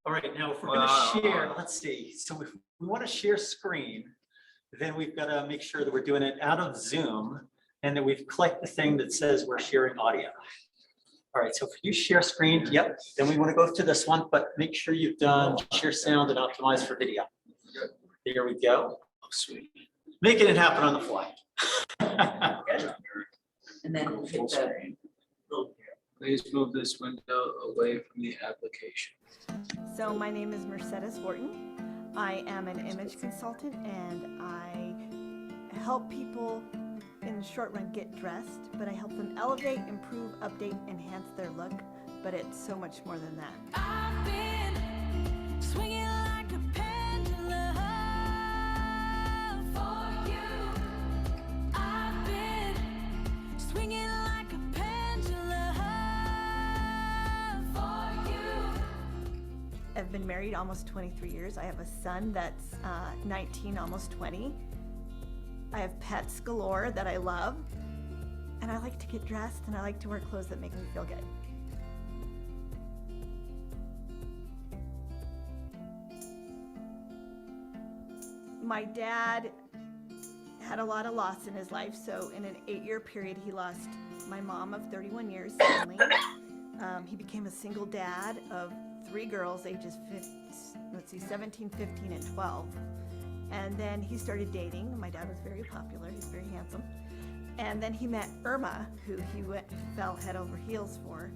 All right, now if we're going to share, let's see. So if we want to share screen, then we've got to make sure that we're doing it out of Zoom. And then we've clicked the thing that says we're sharing audio. All right, so if you share screen, yep, then we want to go to this one, but make sure you've done share sound and optimize for video. Here we go. Oh, sweet. Making it happen on the fly. And then hit the Please move this window away from the application. So my name is Mercedes Wharton. I am an image consultant and I help people in the short run get dressed, but I help them elevate, improve, update, enhance their look, but it's so much more than that. I've been swinging like a pendulum for you. I've been swinging like a pendulum for you. I've been married almost 23 years. I have a son that's 19, almost 20. I have pets galore that I love, and I like to get dressed and I like to wear clothes that make me feel good. My dad had a lot of loss in his life, so in an 8-year period, he lost my mom of 31 years, Timmie. He became a single dad of 3 girls, ages 17, 15, and 12. And then he started dating. My dad was very popular. He's very handsome. And then he met Irma, who he fell head over heels for.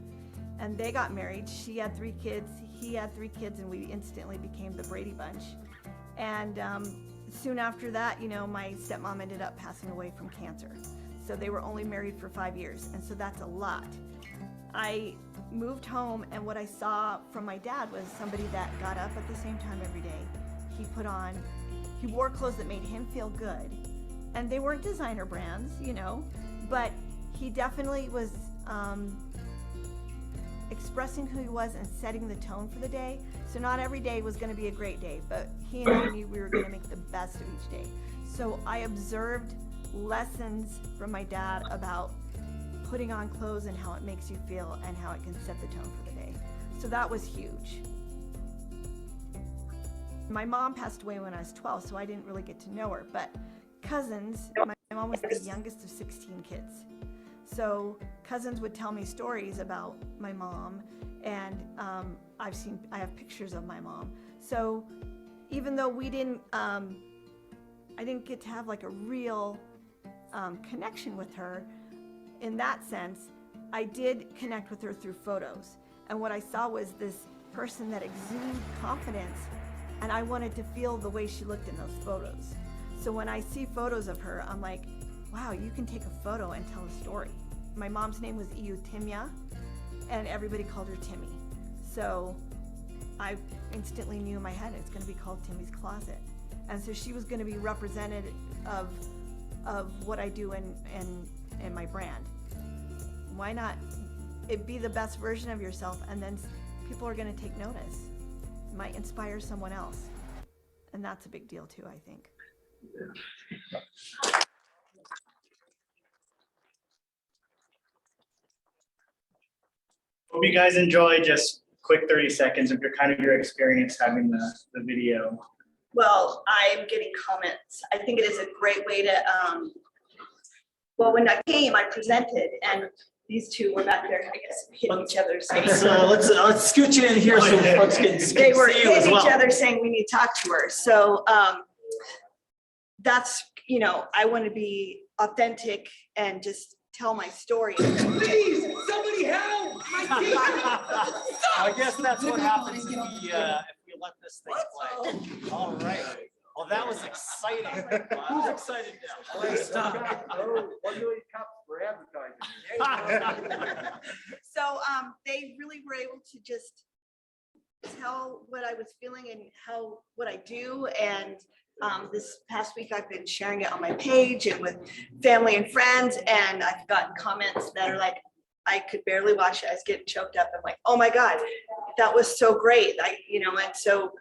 And they got married. She had 3 kids. He had 3 kids, and we instantly became the Brady Bunch. And soon after that, my stepmom ended up passing away from cancer. So they were only married for 5 years. And so that's a lot. I moved home, and what I saw from my dad was somebody that got up at the same time every day. He wore clothes that made him feel good. And they weren't designer brands, but he definitely was expressing who he was and setting the tone for the day. So not every day was going to be a great day, but he and I knew we were going to make the best of each day. So I observed lessons from my dad about putting on clothes and how it makes you feel and how it can set the tone for the day. So that was huge. My mom passed away when I was 12, so I didn't really get to know her, but cousins, my My mom was the youngest of 16 kids. So cousins would tell me stories about my mom, and I have pictures of my mom. So even though we didn't, I didn't get to have like a real connection with her in that sense, I did connect with her through photos. And what I saw was this person that exuded confidence, and I wanted to feel the way she looked in those photos. So when I see photos of her, I'm like, wow, you can take a photo and tell a story. My mom's name was Timmie, and everybody called her Timmie. So I instantly knew in my head it's gonna be called Timmie's Closet. And so she was gonna be representative of what I do in my brand. Why not it be the best version of yourself, and then people are gonna take notice. It might inspire someone else. And that's a big deal too, I think. Hope you guys enjoy just quick 30 seconds of your experience having the video. Well, I'm getting comments. I think it is a great way to, well, when I came, I presented, and these two were back there, I guess, hitting each other. Let's scoot you in here so folks can They were see you as hitting well. each other saying we need to talk to her. So that's, I want to be authentic and just tell my story. Please, somebody help! I guess that's what happens if we let this thing play. All right. Well, that was exciting. Who's excited now? Stop. 1 million cups for advertising. So they really were able to just tell what I was feeling and what I do. And this past week I've been sharing it on my page and with family and friends, and I've gotten comments that are like, I could barely watch it. I was getting choked up. I'm like, oh my God, that was so great. And so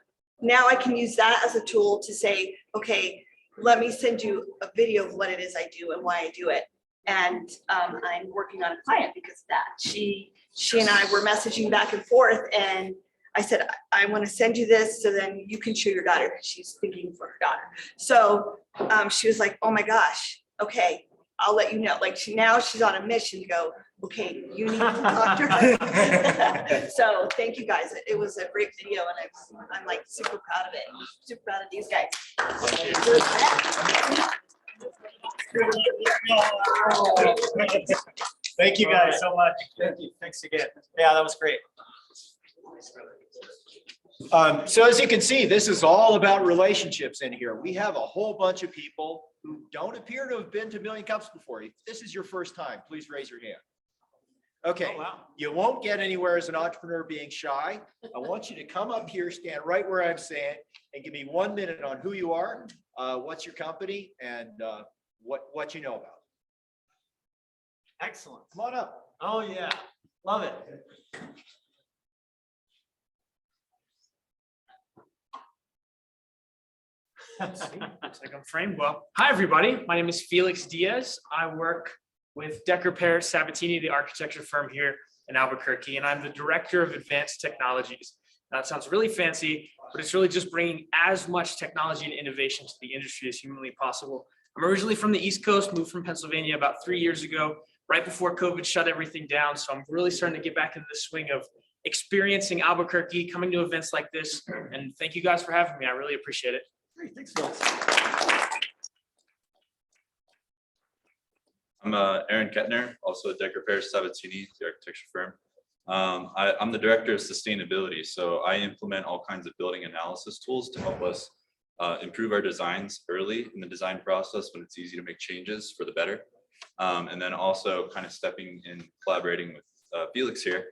now I can use that as a tool to say, okay, let me send you a video of what it is I do and why I do it. And I'm working on a client because of that. She and I were messaging back and forth, and I said, I want to send you this so then you can show your daughter, because she's thinking for her daughter. So she was like, oh my gosh, okay, I'll let you know. Like now she's on a mission to go, okay, you need to talk to her. So thank you guys. It was a great video, and I'm like super proud of it. I'm super proud of these guys. Thank you guys so much. Thank you. Thanks again. Yeah, that was great. So as you can see, this is all about relationships in here. We have a whole bunch of people who don't appear to have been to Million Cups before. If this is your first time, please raise your hand. Okay, Oh, wow. You won't get anywhere as an entrepreneur being shy. I want you to come up here, stand right where I'm saying, and give me 1 minute on who you are, what's your company, and what you know about. Excellent. Come on up. Oh, yeah. Love it. Looks like I'm framed well. Hi, everybody. My name is Felix Diaz. I work with Decker Parrott Sabatini, the architecture firm here in Albuquerque, and I'm the Director of Advanced Technologies. Now, it sounds really fancy, but it's really just bringing as much technology and innovation to the industry as humanly possible. I'm originally from the East Coast, moved from Pennsylvania about 3 years ago, right before COVID shut everything down. So I'm really starting to get back into the swing of experiencing Albuquerque, coming to events like this. And thank you guys for having me. I really appreciate it. Great. Thanks, Phil. I'm Aaron Kettner, also at Decker Parrott Sabatini, the architecture firm. I'm the director of sustainability, so I implement all kinds of building analysis tools to help us improve our designs early in the design process when it's easy to make changes for the better. And then also kind of stepping in, collaborating with Felix here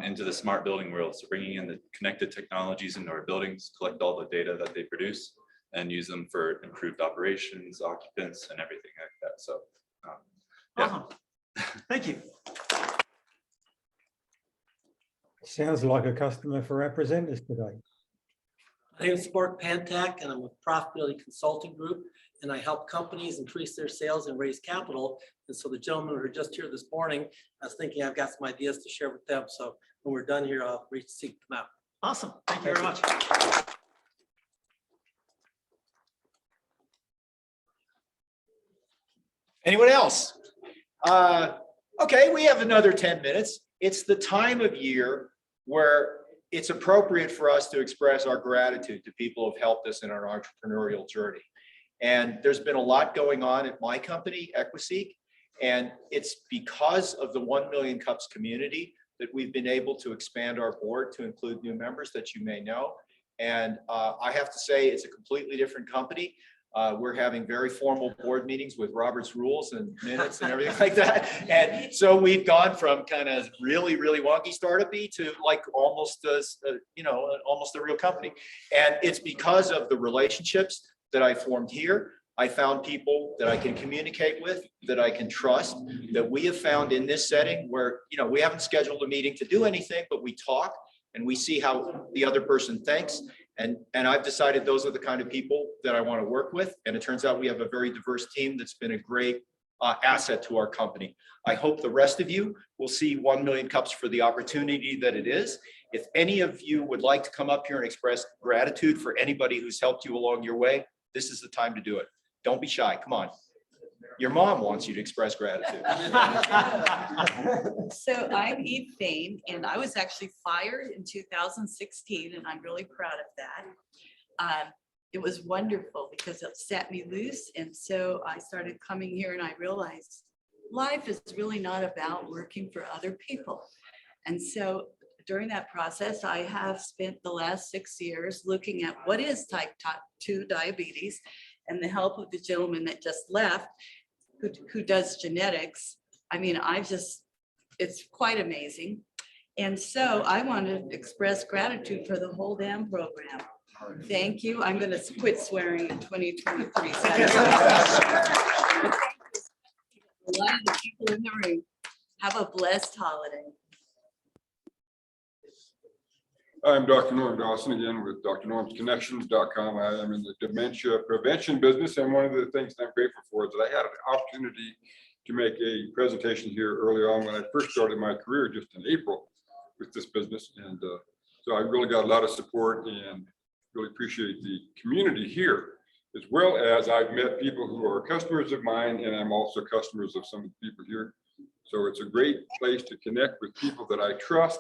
into the smart building world. So bringing in the connected technologies into our buildings, collect all the data that they produce, and use them for improved operations, occupants, and everything like that. So. Awesome. Thank you. Sounds like a customer for our presenters today. My name is Mark Pantak, and I'm with Profitability Consulting Group, and I help companies increase their sales and raise capital. And so the gentlemen who are just here this morning, I was thinking I've got some ideas to share with them. So when we're done here, I'll seek them out. Awesome. Thank you very much. Anyone else? Okay, we have another 10 minutes. It's the time of year where it's appropriate for us to express our gratitude to people who have helped us in our entrepreneurial journey. And there's been a lot going on at my company, Equiseek, and it's because of the 1 Million Cups community that we've been able to expand our board to include new members that you may know. And I have to say, it's a completely different company. We're having very formal board meetings with Robert's rules and minutes and everything like that. And so we've gone from kind of really, really wonky startup-y to like almost almost a real company. And it's because of the relationships that I formed here. I found people that I can communicate with, that I can trust, that we have found in this setting where, we haven't scheduled a meeting to do anything, but we talk and we see how the other person thinks. And I've decided those are the kind of people that I want to work with. And it turns out we have a very diverse team that's been a great asset to our company. I hope the rest of you will see 1 Million Cups for the opportunity that it is. If any of you would like to come up here and express gratitude for anybody who's helped you along your way, this is the time to do it. Don't be shy. Come on. Your mom wants you to express gratitude. So I'm Eve Fain, and I was actually fired in 2016, and I'm really proud of that. It was wonderful because it set me loose, and so I started coming here, and I realized life is really not about working for other people. And so during that process, I have spent the last 6 years looking at what is type 2 diabetes, and the help of the gentleman that just left, who does genetics. I mean, it's quite amazing. And so I want to express gratitude for the whole damn program. Thank you. I'm going to quit swearing in 2023. A lot of the people in the room have a blessed holiday. I'm Dr. Norm Dawson again with drnormsconnections.com. I am in the dementia prevention business, and one of the things I'm grateful for is that I had an opportunity to make a presentation here early on when I first started my career just in April with this business. And so I really got a lot of support and really appreciate the community here, as well as I've met people who are customers of mine, and I'm also customers of some of the people here. So it's a great place to connect with people that I trust,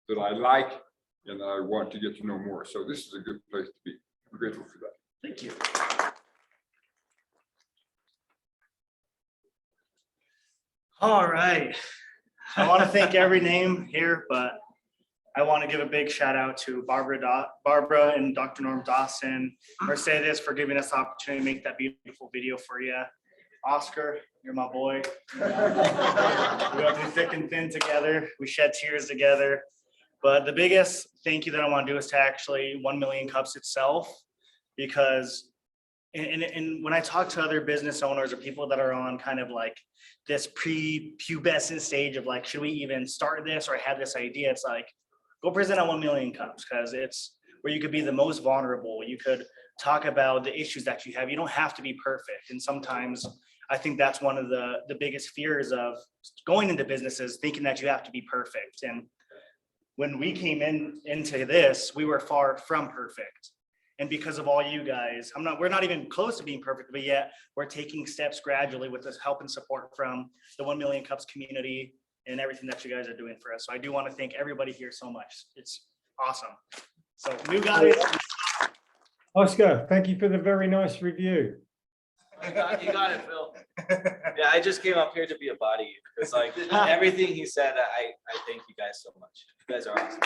that I like, and I want to get to know more. So this is a good place to be. I'm grateful for that. Thank you. All right. I want to thank every name here, but I want to give a big shout out to Barbara and Dr. Norm Dawson, Mercedes, for giving us the opportunity to make that beautiful video for you. Oscar, you're my boy. We go through thick and thin together. We shed tears together. But the biggest thank you that I want to do is to actually 1 Million Cups itself, because and when I talk to other business owners or people that are on kind of like this pre-pubescent stage of like, should we even start this or have this idea? It's like, go present on 1 Million Cups, because it's where you could be the most vulnerable. You could talk about the issues that you have. You don't have to be perfect. And sometimes I think that's one of the biggest fears of going into businesses, thinking that you have to be perfect. And when we came into this, we were far from perfect. And because of all you guys, we're not even close to being perfect, but yet we're taking steps gradually with this help and support from the 1 Million Cups community and everything that you guys are doing for us. So I do want to thank everybody here so much. It's awesome. So new guys. Oscar, thank you for the very nice review. You got it, Phil. Yeah, I just came up here to be a body. It's like everything he said, I thank you guys so much. You guys are awesome.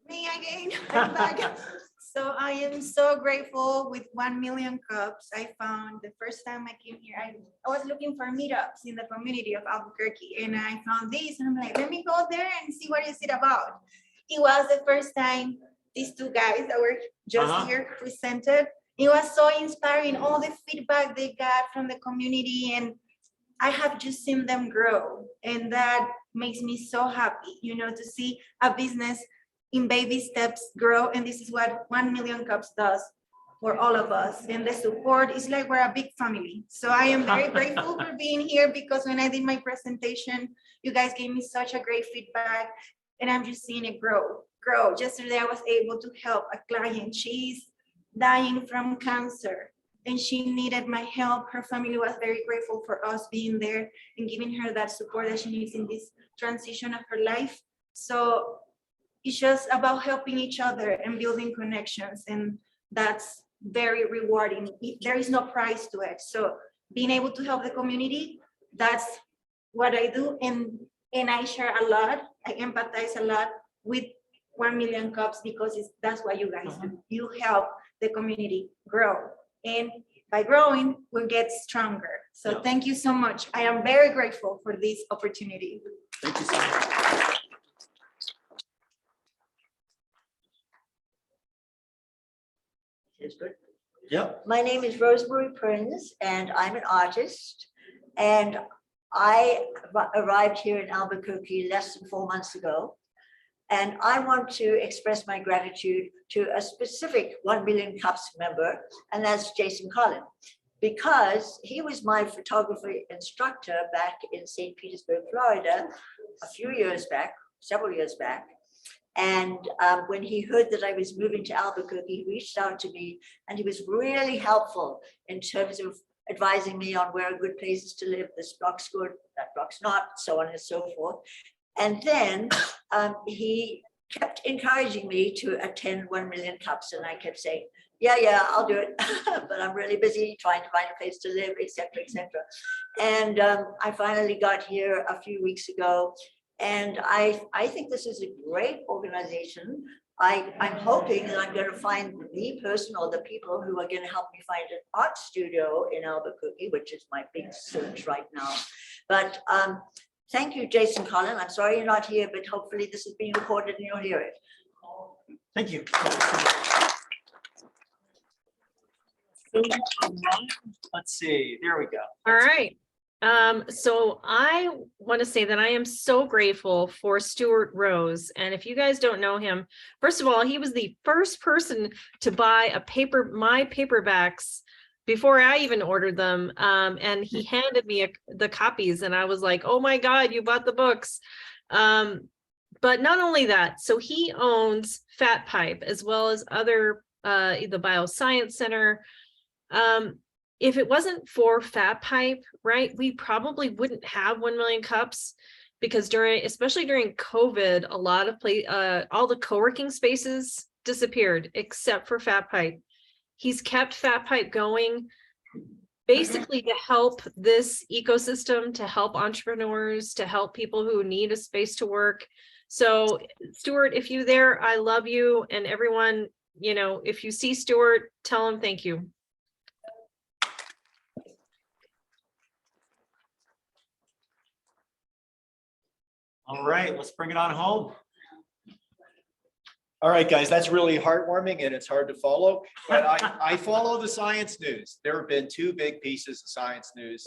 Me again. I'm back. So I am so grateful with 1 Million Cups. I found the first time I came here, I was looking for meetups in the community of Albuquerque, and I found this, and I'm like, let me go there and see what is it about. It was the first time these two guys that were just here presented. It was so inspiring, all the feedback they got from the community, and I have just seen them grow, and that makes me so happy, to see a business in baby steps grow. And this is what 1 Million Cups does for all of us. And the support is like we're a big family. So I am very grateful for being here, because when I did my presentation, you guys gave me such a great feedback, and I'm just seeing it grow grow. Yesterday, I was able to help a client. She's dying from cancer and she needed my help. Her family was very grateful for us being there and giving her that support that she needs in this transition of her life. So it's just about helping each other and building connections, and that's very rewarding. There is no price to it. So being able to help the community, that's what I do. And I share a lot, I empathize a lot with 1 Million Cups because that's what you guys do. You help the community grow. And by growing, we'll get stronger. So thank you so much. I am very grateful for this opportunity. Thank you so much. It's good. Yep. My name is Rosemary Prince, and I'm an artist. And I arrived here in Albuquerque less than 4 months ago. And I want to express my gratitude to a specific 1 Million Cups member, and that's Jason Collin, because he was my photography instructor back in St. Petersburg, Florida, a few years back, several years back. And when he heard that I was moving to Albuquerque, he reached out to me, and he was really helpful in terms of advising me on where are good places to live. This block's good, that block's not, so on and so forth. And then he kept encouraging me to attend 1 Million Cups, and I kept saying, yeah, I'll do it, but I'm really busy trying to find a place to live, etc., etc. And I finally got here a few weeks ago, and I think this is a great organization. I'm hoping that I'm going to find the person or the people who are going to help me find an art studio in Albuquerque, which is my big search right now. But thank you, Jason Collin. I'm sorry you're not here, but hopefully this is being recorded and you'll hear it. Thank you. Let's see, there we go. All right. So I want to say that I am so grateful for Stuart Rose. And if you guys don't know him, first of all, he was the first person to buy my paperbacks before I even ordered them. And he handed me the copies, and I was like, oh my God, you bought the books. But not only that, so he owns Fat Pipe as well as other, the Bioscience Center. If it wasn't for Fat Pipe, right, we probably wouldn't have 1 Million Cups, because especially during COVID, a lot of all the co-working spaces disappeared except for Fat Pipe. He's kept Fat Pipe going basically to help this ecosystem, to help entrepreneurs, to help people who need a space to work. So Stuart, if you're there, I love you. And everyone, you know, if you see Stuart, tell him thank you. All right, let's bring it on home. All right, guys, that's really heartwarming and it's hard to follow, but I follow the science news. There have been 2 big pieces of science news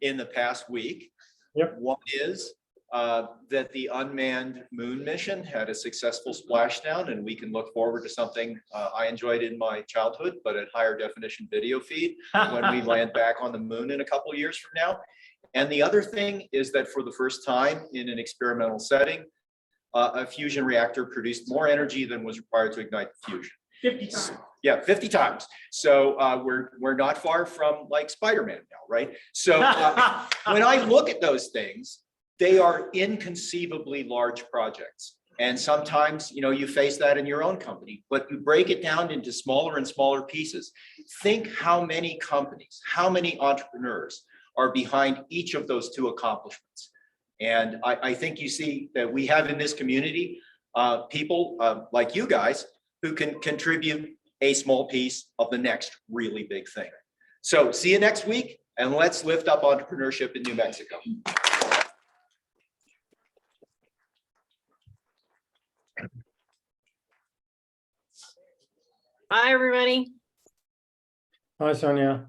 in the past week. One is that the unmanned moon mission had a successful splashdown, and we can look forward to something I enjoyed in my childhood, but at higher definition video feed when we land back on the moon in a couple of years from now. And the other thing is that for the first time in an experimental setting, a fusion reactor produced more energy than was required to ignite the fusion. 50 times. Yeah, 50 times. So we're not far from like Spider-Man now, right? So when I look at those things, they are inconceivably large projects. And sometimes, you know, you face that in your own company, but you break it down into smaller and smaller pieces. Think how many companies, how many entrepreneurs are behind each of those 2 accomplishments. And I think you see that we have in this community people like you guys who can contribute a small piece of the next really big thing. So see you next week, and let's lift up entrepreneurship in New Mexico. Bye, everybody. Hi, Sonia.